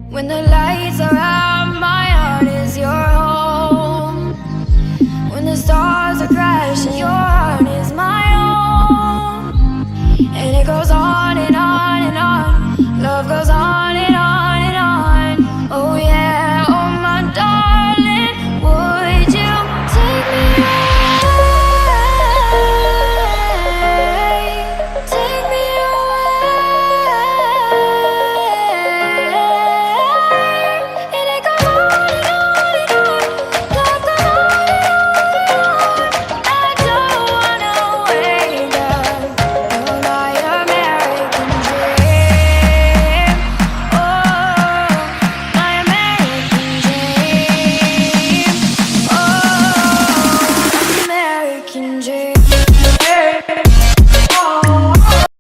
When the lights are out, my heart is your home. When the stars are crashing, your heart is my own. And it goes on